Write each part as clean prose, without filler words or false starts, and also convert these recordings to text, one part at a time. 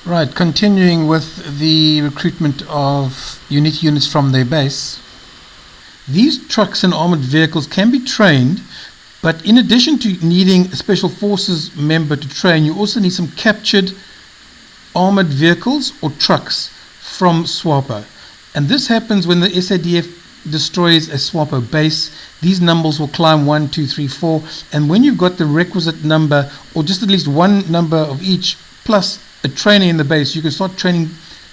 Right, continuing with the recruitment of units from their base. These trucks and armored vehicles can be trained, but in addition to needing a special forces member to train, you also need some captured armored vehicles or trucks from SWAPO. And this happens when the SADF destroys a SWAPO base. These numbers will climb 1, 2, 3, 4, and when you've got the requisite number, or just at least one number of each, plus a trainer in the base, you can start training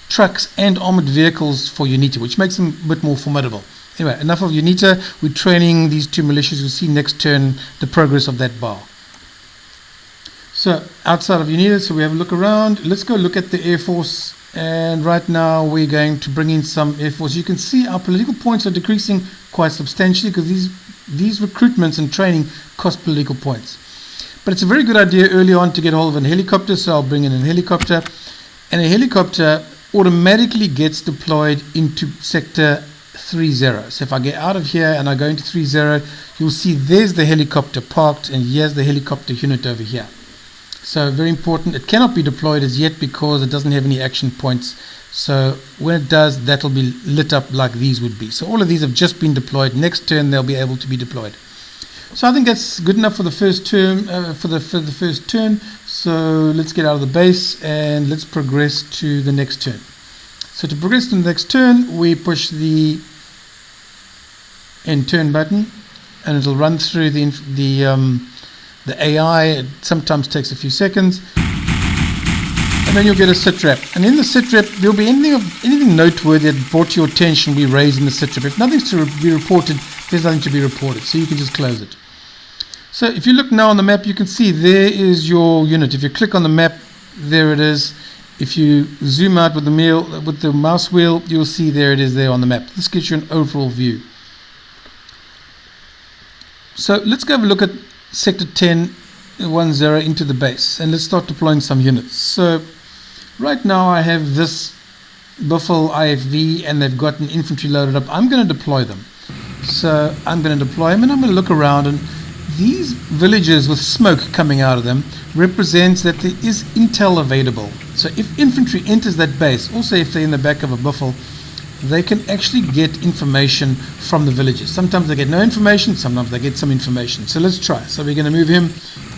trucks and armored vehicles for UNITA, which makes them a bit more formidable. Anyway, enough of UNITA. We're training these two militias. You'll see next turn the progress of that bar. So outside of UNITA, so we have a look around. Let's go look at the Air Force. And right now we're going to bring in some Air Force. You can see our political points are decreasing quite substantially because these recruitments and training cost political points. But it's a very good idea early on to get hold of a helicopter, so I'll bring in a helicopter. And a helicopter automatically gets deployed into sector 30. So if I get out of here and I go into 30, you'll see there's the helicopter parked, and here's the helicopter unit over here. So very important. It cannot be deployed as yet because it doesn't have any action points. So when it does, that'll be lit up like these would be. So all of these have just been deployed. Next turn, they'll be able to be deployed. So I think that's good enough for the first turn. For the first turn. So let's get out of the base and let's progress to the next turn. So to progress to the next turn, we push the end turn button, and it'll run through the AI. It sometimes takes a few seconds, and then you'll get a sit rep. And in the sit rep, there'll be anything noteworthy that brought to your attention we raise in the sit rep. If nothing's to be reported, there's nothing to be reported, so you can just close it. So if you look now on the map, you can see there is your unit. If you click on the map, there it is. If you zoom out with the mouse wheel, you'll see there it is there on the map. This gives you an overall view. So let's go have a look at sector 10 into the base, and let's start deploying some units. So right now I have this Buffalo IFV, and they've got an infantry loaded up. I'm going to deploy them. So I'm going to deploy them, and I'm going to look around, and these villages with smoke coming out of them represents that there is intel available. So if infantry enters that base, also if they're in the back of a Buffalo, they can actually get information from the villages. Sometimes they get no information, sometimes they get some information. So let's try. So we're going to move him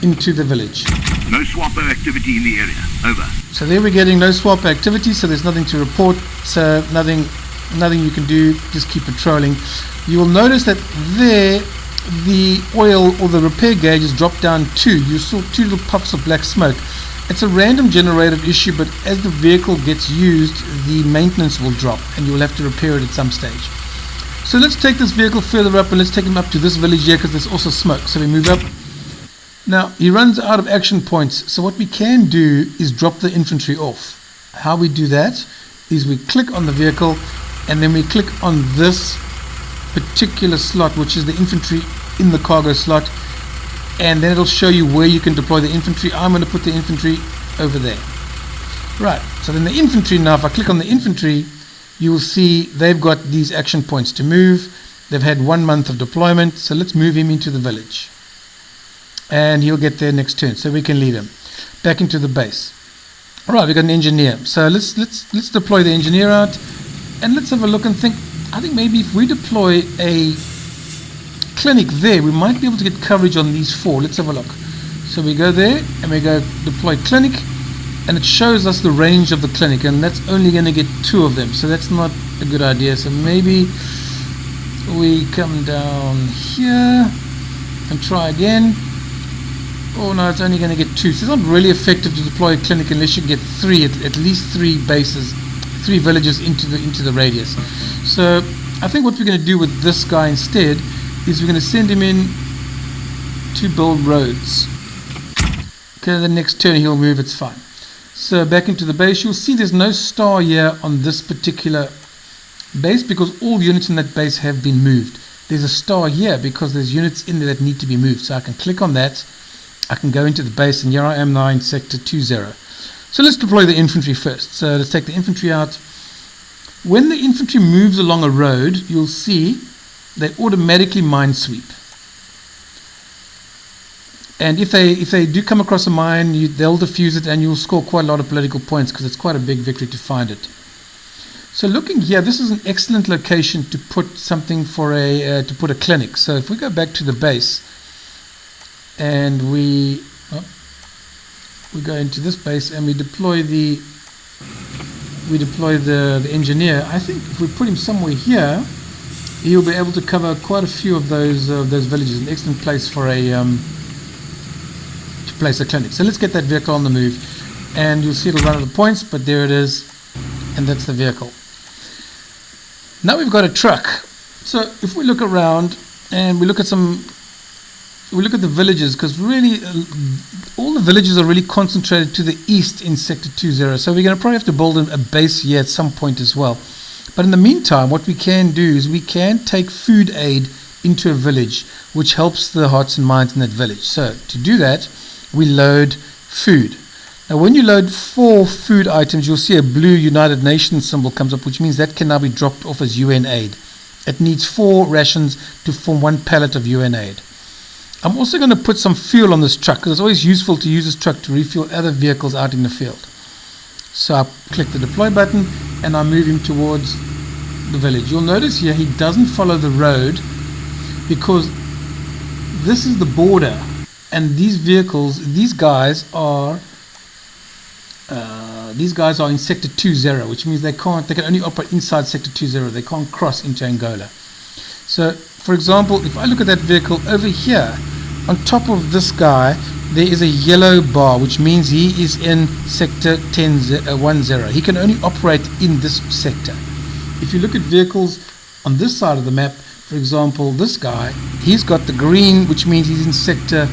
into the village. No SWAPO activity in the area. Over. So there we're getting no SWAPO activity, so there's nothing to report. So nothing you can do, just keep patrolling. You will notice that there the oil or the repair gauge is dropped down 2. You saw 2 little puffs of black smoke. It's a random generated issue, but as the vehicle gets used, the maintenance will drop and you will have to repair it at some stage. So let's take this vehicle further up, and let's take him up to this village here because there's also smoke. So we move up. Now he runs out of action points, so what we can do is drop the infantry off. How we do that is we click on the vehicle, and then we click on this particular slot, which is the infantry in the cargo slot, and then it'll show you where you can deploy the infantry. I'm going to put the infantry over there. Right, so then the infantry, now if I click on the infantry, you will see they've got these action points to move. They've had 1 month of deployment, so let's move him into the village, and he'll get there next turn, so we can lead him back into the base. All right, we've got an engineer, so let's deploy the engineer out, and let's have a look and think. I think maybe if we deploy a clinic there, we might be able to get coverage on these 4. Let's have a look. So we go there and we go deploy clinic, and it shows us the range of the clinic, and that's only going to get 2 of them, so that's not a good idea. So maybe we come down here and try again. Oh no, it's only going to get 2, so it's not really effective to deploy a clinic unless you get 3, at least 3 bases, 3 villages into the radius. So I think what we're going to do with this guy instead is we're going to send him in to build roads. Okay, the next turn he'll move, it's fine. So back into the base, you'll see there's no star here on this particular base because all units in that base have been moved. There's a star here because there's units in there that need to be moved. So I can click on that, I can go into the base, and here I am now in sector 20. So let's deploy the infantry first. So let's take the infantry out. When the infantry moves along a road, you'll see they automatically minesweep. And if they do come across a mine, they'll defuse it, and you'll score quite a lot of political points because it's quite a big victory to find it. So looking here, this is an excellent location to put something for to put a clinic. So if we go back to the base, and we go into this base and we deploy the engineer, I think if we put him somewhere here, he'll be able to cover quite a few of those villages. An excellent place for to place a clinic. So let's get that vehicle on the move, and you'll see it'll run out of points, but there it is, and that's the vehicle. Now we've got a truck. So if we look around and we look at the villages, because really all the villages are really concentrated to the east in Sector 20. So we're going to probably have to build a base here at some point as well. But in the meantime, what we can do is we can take food aid into a village, which helps the hearts and minds in that village. So to do that, we load food. Now when you load 4 food items, you'll see a blue United Nations symbol comes up, which means that can now be dropped off as UN aid. It needs 4 rations to form 1 pallet of UN aid. I'm also going to put some fuel on this truck, because it's always useful to use this truck to refuel other vehicles out in the field. So I click the deploy button and I move him towards the village. You'll notice here he doesn't follow the road because this is the border, and these guys are in Sector 20, which means they can only operate inside Sector 20. They can't cross into Angola. So for example, if I look at that vehicle over here, on top of this guy there is a yellow bar, which means he is in Sector 10, 10. He can only operate in this sector. If you look at vehicles on this side of the map, for example, this guy, he's got the green, which means he's in Sector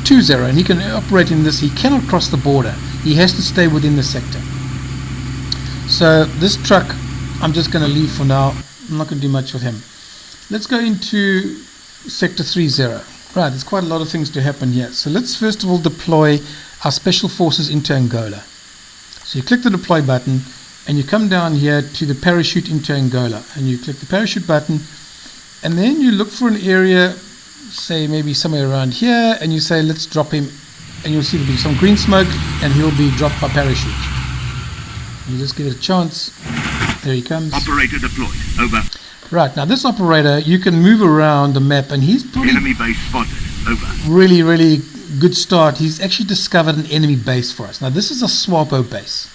20, and he can operate in this. He cannot cross the border. He has to stay within the sector. So this truck, I'm just going to leave for now. I'm not going to do much with him. Let's go into Sector 30. Right, there's quite a lot of things to happen here. So let's first of all deploy our special forces into Angola. So you click the deploy button, and you come down here to the parachute into Angola, and you click the parachute button, and then you look for an area, say maybe somewhere around here, and you say let's drop him, and you'll see there'll be some green smoke and he'll be dropped by parachute. You just give it a chance. There he comes. Operator deployed. Over. Right, now this operator, you can move around the map, and he's probably enemy base spotted. Over. Really good start. He's actually discovered an enemy base for us. Now this is a SWAPO base.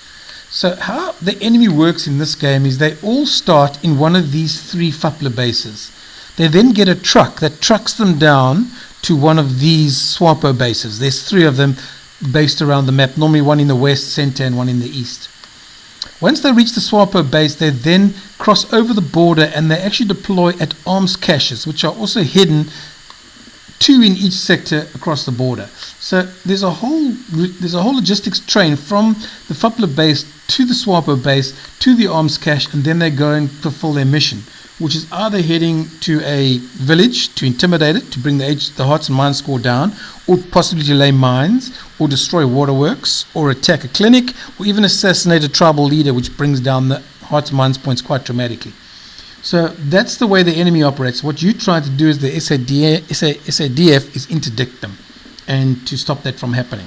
So how the enemy works in this game is they all start in one of these 3 FUPLA bases. They then get a truck that trucks them down to one of these SWAPO bases. There's 3 of them based around the map, normally one in the west, center, and one in the east. Once they reach the SWAPO base, they then cross over the border and they actually deploy at arms caches, which are also hidden, 2 in each sector across the border. So there's a whole logistics train from the FUPLA base to the SWAPO base to the arms cache, and then they go and fulfill their mission, which is either heading to a village to intimidate it, to bring the hearts and minds score down, or possibly to lay mines, or destroy waterworks, or attack a clinic, or even assassinate a tribal leader, which brings down the hearts and minds points quite dramatically. So that's the way the enemy operates. What you're trying to do is the SADF is interdict them and to stop that from happening.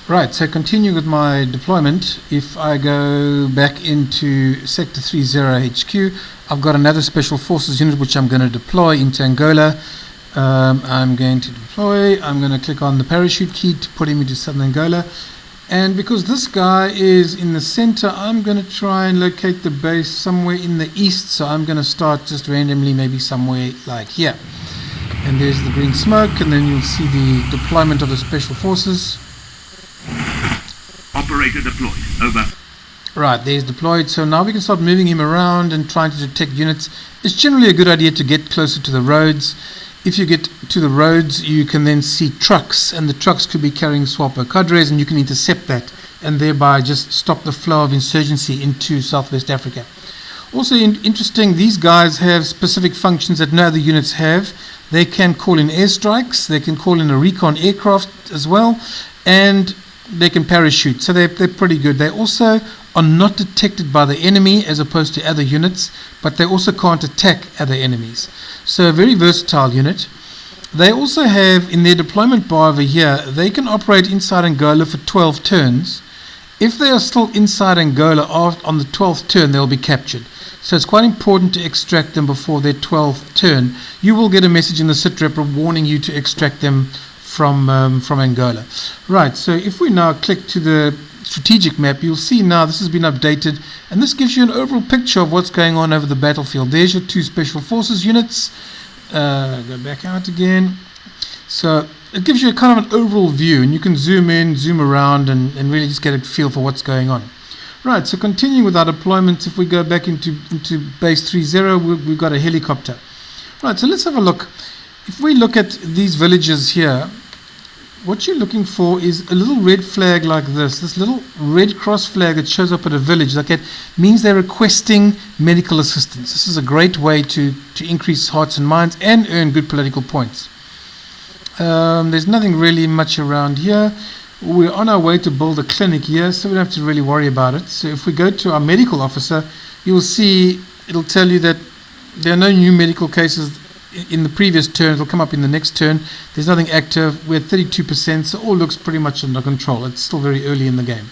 Right, so continuing with my deployment, if I go back into Sector 30 HQ, I've got another Special Forces unit which I'm going to deploy into Angola. I'm going to click on the parachute key to put him into Southern Angola. And because this guy is in the center, I'm going to try and locate the base somewhere in the east. So I'm going to start just randomly, maybe somewhere like here. And there's the green smoke, and then you'll see the deployment of the Special Forces. Operator deployed. Over. Right, there's deployed. So now we can start moving him around and trying to detect units. It's generally a good idea to get closer to the roads. If you get to the roads, you can then see trucks, and the trucks could be carrying SWAPO cadres, and you can intercept that and thereby just stop the flow of insurgency into Southwest Africa. Also interesting, these guys have specific functions that no other units have. They can call in airstrikes, they can call in a recon aircraft as well, and they can parachute. So they're pretty good. They also are not detected by the enemy as opposed to other units, but they also can't attack other enemies. So a very versatile unit. They also have in their deployment bar over here, they can operate inside Angola for 12 turns. If they are still inside Angola on the 12th turn, they'll be captured. So it's quite important to extract them before their 12th turn. You will get a message in the sitrep warning you to extract them from Angola. Right, so if we now click to the strategic map, you'll see now this has been updated, and this gives you an overall picture of what's going on over the battlefield. There's your 2 special forces units. Go back out again. So it gives you a kind of an overall view, and you can zoom in, zoom around, and really just get a feel for what's going on. Right, so continuing with our deployments, if we go back into base 3.0, we've got a helicopter. Right, so let's have a look. If we look at these villages here, what you're looking for is a little red flag like this little red cross flag that shows up at a village like that means they're requesting medical assistance. This is a great way to increase hearts and minds and earn good political points. There's nothing really much around here. We're on our way to build a clinic here, so we don't have to really worry about it. So if we go to our medical officer, you'll see it'll tell you that there are no new medical cases in the previous turn. It'll come up in the next turn. There's nothing active. We're at 32%, so all looks pretty much under control. It's still very early in the game.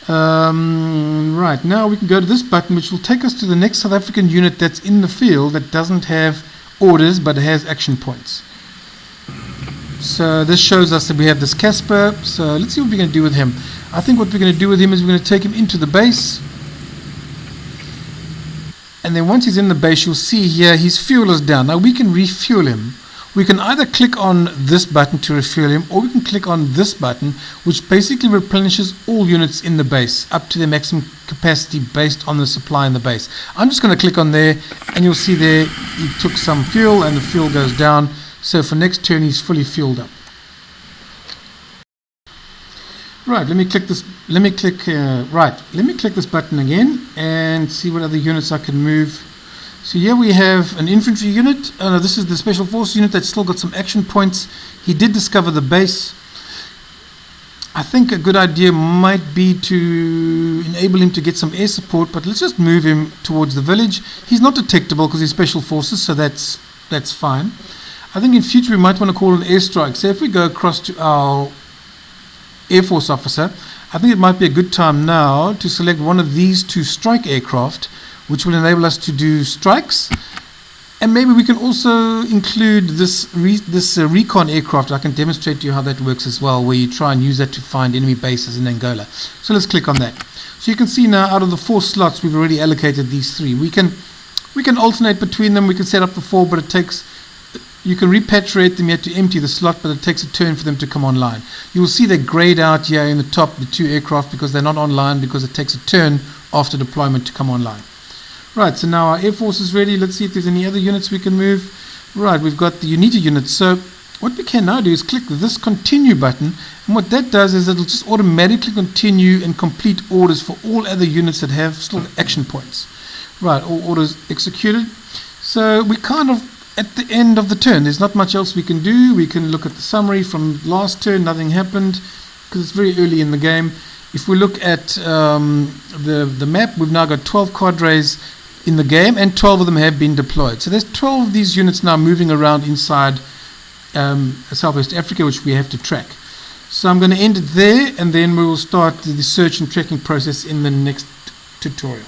Right, now we can go to this button, which will take us to the next South African unit that's in the field that doesn't have orders but has action points. So this shows us that we have this Casper. So let's see what we're going to do with him. I think what we're going to do with him is we're going to take him into the base. And then once he's in the base, you'll see here his fuel is down. Now we can refuel him. We can either click on this button to refuel him, or we can click on this button, which basically replenishes all units in the base up to their maximum capacity based on the supply in the base. I'm just going to click on there, and you'll see there he took some fuel and the fuel goes down. So for next turn he's fully fueled up. Right, let me click this. Let me click this button again and see what other units I can move. So here we have an infantry unit. This is the special force unit that's still got some action points. He did discover the base. I think a good idea might be to enable him to get some air support, but let's just move him towards the village. He's not detectable because he's special forces, so that's fine. I think in future we might want to call an airstrike. So if we go across to our Air Force officer, I think it might be a good time now to select one of these 2 strike aircraft, which will enable us to do strikes. And maybe we can also include this recon aircraft. I can demonstrate to you how that works as well, where you try and use that to find enemy bases in Angola. So let's click on that. So you can see now out of the 4 slots we've already allocated these 3. We can alternate between them. We can set up the 4, but it takes... You can repatriate them. You have to empty the slot, but it takes a turn for them to come online. You will see they're grayed out here in the top, the 2 aircraft, because they're not online, because it takes a turn after deployment to come online. Right, so now our Air Force is ready. Let's see if there's any other units we can move. Right, we've got the UNITA units. So what we can now do is click this continue button, and what that does is it'll just automatically continue and complete orders for all other units that have still action points. Right, all orders executed. So we kind of at the end of the turn. There's not much else we can do. We can look at the summary from last turn. Nothing happened because it's very early in the game. If we look at the map, we've now got 12 cadres in the game, and 12 of them have been deployed. So there's 12 of these units now moving around inside Southwest Africa, which we have to track. So I'm going to end it there, and then we will start the search and tracking process in the next tutorial.